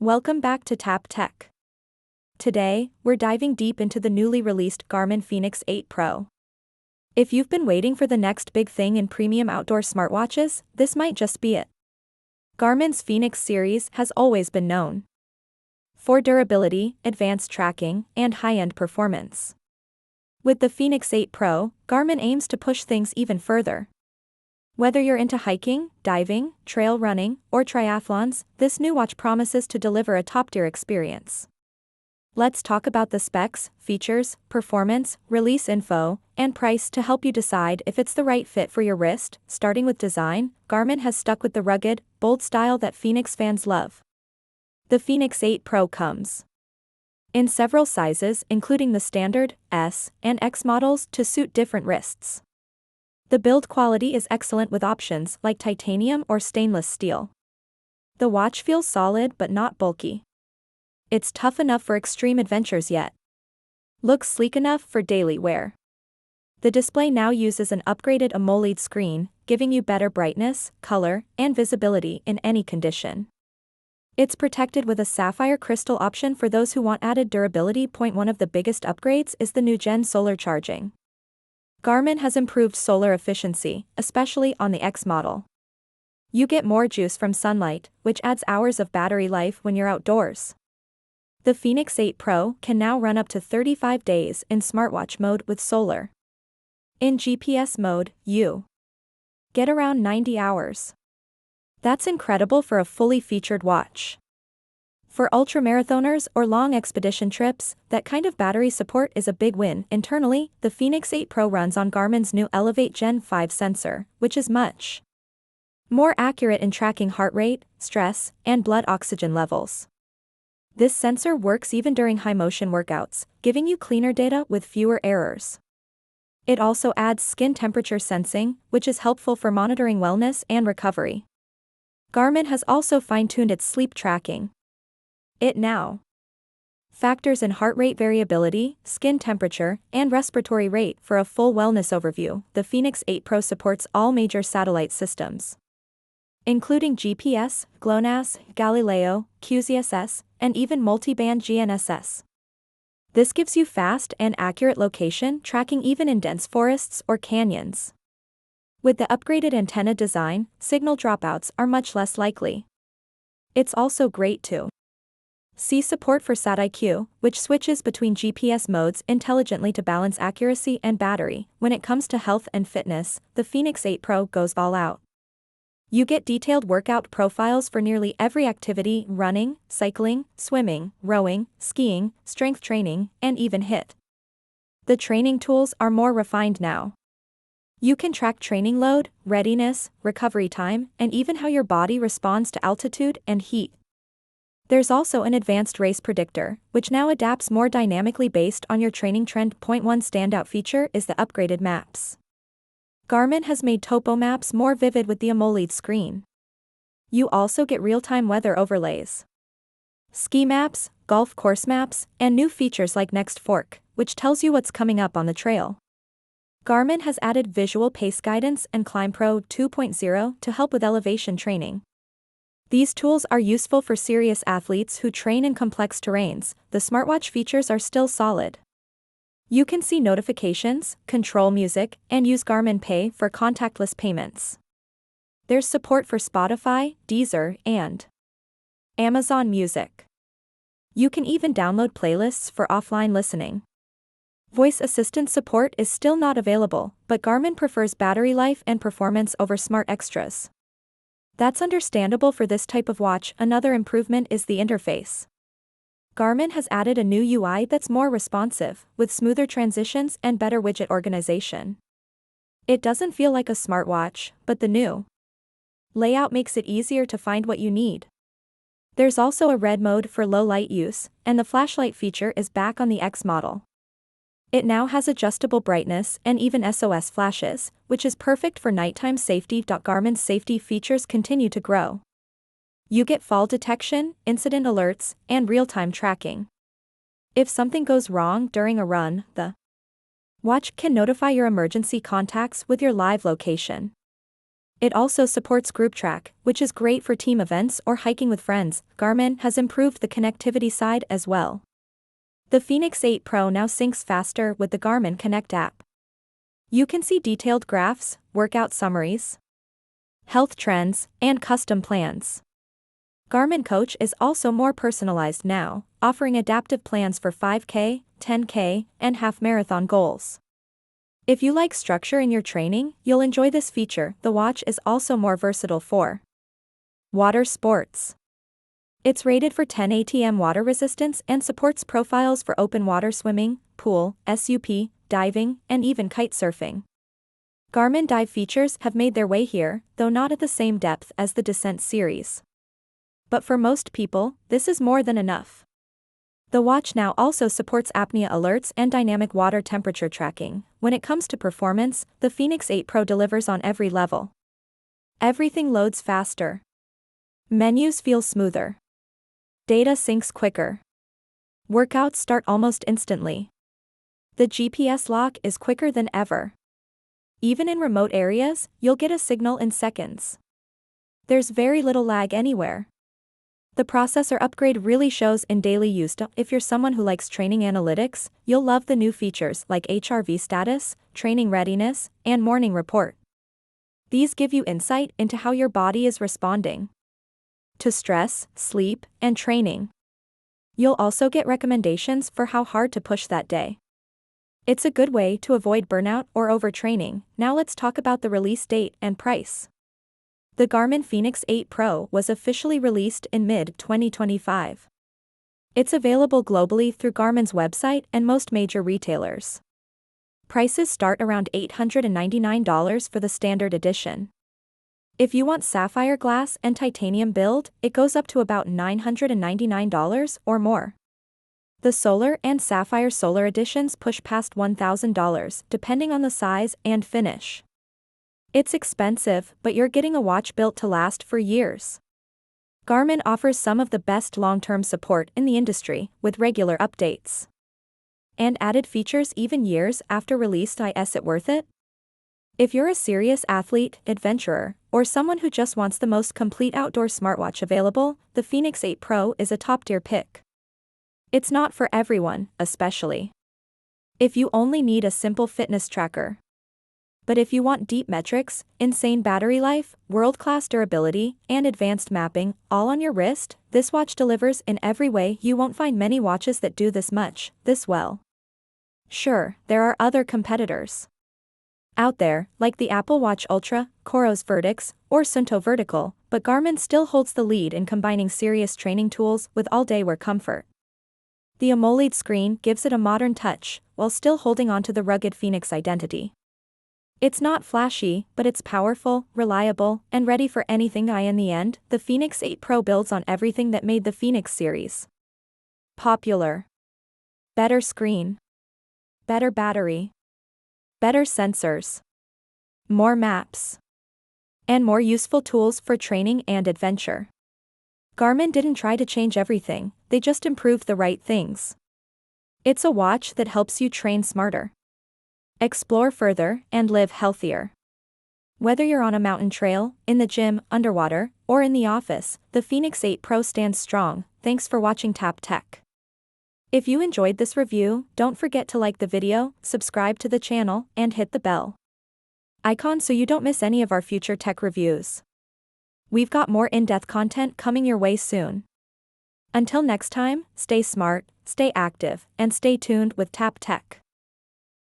Welcome back to Tap Tech. Today, we're diving deep into the newly released Garmin FENIX 8 Pro. If you've been waiting for the next big thing in premium outdoor smartwatches, this might just be it. Garmin's FENIX series has always been known for durability, advanced tracking, and high-end performance. With the FENIX 8 Pro, Garmin aims to push things even further. Whether you're into hiking, diving, trail running, or triathlons, this new watch promises to deliver a top-tier experience. Let's talk about the specs, features, performance, release info, and price to help you decide if it's the right fit for your wrist. Starting with design, Garmin has stuck with the rugged, bold style that FENIX fans love. The FENIX 8 Pro comes in several sizes, including the standard, S, and X models to suit different wrists. The build quality is excellent with options like titanium or stainless steel. The watch feels solid but not bulky. It's tough enough for extreme adventures yet looks sleek enough for daily wear. The display now uses an upgraded AMOLED screen, giving you better brightness, color, and visibility in any condition. It's protected with a sapphire crystal option for those who want added durability. One of the biggest upgrades is the new Gen solar charging. Garmin has improved solar efficiency, especially on the X model. You get more juice from sunlight, which adds hours of battery life when you're outdoors. The FENIX 8 Pro can now run up to 35 days in smartwatch mode with solar. In GPS mode, you get around 90 hours. That's incredible for a fully featured watch. For ultramarathoners or long expedition trips, that kind of battery support is a big win. Internally, the FENIX 8 Pro runs on Garmin's new Elevate Gen 5 sensor, which is much more accurate in tracking heart rate, stress, and blood oxygen levels. This sensor works even during high-motion workouts, giving you cleaner data with fewer errors. It also adds skin temperature sensing, which is helpful for monitoring wellness and recovery. Garmin has also fine-tuned its sleep tracking. It now factors in heart rate variability, skin temperature, and respiratory rate for a full wellness overview. The FENIX 8 Pro supports all major satellite systems, including GPS, GLONASS, Galileo, QZSS, and even Multiband GNSS. This gives you fast and accurate location tracking even in dense forests or canyons. With the upgraded antenna design, signal dropouts are much less likely. It's also great to see support for SatIQ, which switches between GPS modes intelligently to balance accuracy and battery. When it comes to health and fitness, the FENIX 8 Pro goes all out. You get detailed workout profiles for nearly every activity: running, cycling, swimming, rowing, skiing, strength training, and even HIIT. The training tools are more refined now. You can track training load, readiness, recovery time, and even how your body responds to altitude and heat. There's also an advanced race predictor, which now adapts more dynamically based on your training trend. One standout feature is the upgraded maps. Garmin has made topo maps more vivid with the AMOLED screen. You also get real-time weather overlays, ski maps, golf course maps, and new features like Next Fork, which tells you what's coming up on the trail. Garmin has added visual pace guidance and ClimbPro 2.0 to help with elevation training. These tools are useful for serious athletes who train in complex terrains. The smartwatch features are still solid. You can see notifications, control music, and use Garmin Pay for contactless payments. There's support for Spotify, Deezer, and Amazon Music. You can even download playlists for offline listening. Voice assistant support is still not available, but Garmin prefers battery life and performance over smart extras. That's understandable for this type of watch. Another improvement is the interface. Garmin has added a new UI that's more responsive, with smoother transitions and better widget organization. It doesn't feel like a smartwatch, but the new layout makes it easier to find what you need. There's also a red mode for low light use, and the flashlight feature is back on the X model. It now has adjustable brightness and even SOS flashes, which is perfect for nighttime safety. Garmin's safety features continue to grow. You get fall detection, incident alerts, and real-time tracking. If something goes wrong during a run, the watch can notify your emergency contacts with your live location. It also supports Group Track, which is great for team events or hiking with friends. Garmin has improved the connectivity side as well. The Fenix 8 Pro now syncs faster with the Garmin Connect app. You can see detailed graphs, workout summaries, health trends, and custom plans. Garmin Coach is also more personalized now, offering adaptive plans for 5K, 10K, and half marathon goals. If you like structure in your training, you'll enjoy this feature. The watch is also more versatile for water sports. It's rated for 10 ATM water resistance and supports profiles for open water swimming, pool, SUP, diving, and even kite surfing. Garmin dive features have made their way here, though not at the same depth as the Descent series. But for most people, this is more than enough. The watch now also supports apnea alerts and dynamic water temperature tracking. When it comes to performance, the Fenix 8 Pro delivers on every level. Everything loads faster. Menus feel smoother. Data syncs quicker. Workouts start almost instantly. The GPS lock is quicker than ever. Even in remote areas, you'll get a signal in seconds. There's very little lag anywhere. The processor upgrade really shows in daily use. If you're someone who likes training analytics, you'll love the new features like HRV status, training readiness, and morning report. These give you insight into how your body is responding to stress, sleep, and training. You'll also get recommendations for how hard to push that day. It's a good way to avoid burnout or overtraining. Now let's talk about the release date and price. The Garmin FENIX 8 Pro was officially released in mid-2025. It's available globally through Garmin's website and most major retailers. Prices start around $899 for the standard edition. If you want sapphire glass and titanium build, it goes up to about $999 or more. The Solar and Sapphire Solar editions push past $1,000, depending on the size and finish. It's expensive, but you're getting a watch built to last for years. Garmin offers some of the best long-term support in the industry, with regular updates and added features even years after release. Is it worth it? If you're a serious athlete, adventurer, or someone who just wants the most complete outdoor smartwatch available, the Fenix 8 Pro is a top-tier pick. It's not for everyone, especially if you only need a simple fitness tracker. But if you want deep metrics, insane battery life, world-class durability, and advanced mapping, all on your wrist, this watch delivers in every way. You won't find many watches that do this well. Sure, there are other competitors out there, like the Apple Watch Ultra, Coros Vertix, or Sunto Vertical, but Garmin still holds the lead in combining serious training tools with all-day wear comfort. The AMOLED screen gives it a modern touch, while still holding on to the rugged Fenix identity. It's not flashy, but it's powerful, reliable, and ready for anything. In the end, the Fenix 8 Pro builds on everything that made the Fenix series popular. Better screen, better battery, better sensors, more maps, and more useful tools for training and adventure. Garmin didn't try to change everything, they just improved the right things. It's a watch that helps you train smarter, explore further, and live healthier. Whether you're on a mountain trail, in the gym, underwater, or in the office, the Fenix 8 Pro stands strong. Thanks for watching Tap Tech. If you enjoyed this review, don't forget to like the video, subscribe to the channel, and hit the bell icon so you don't miss any of our future tech reviews. We've got more in-depth content coming your way soon. Until next time, stay smart, stay active, and stay tuned with Tap Tech.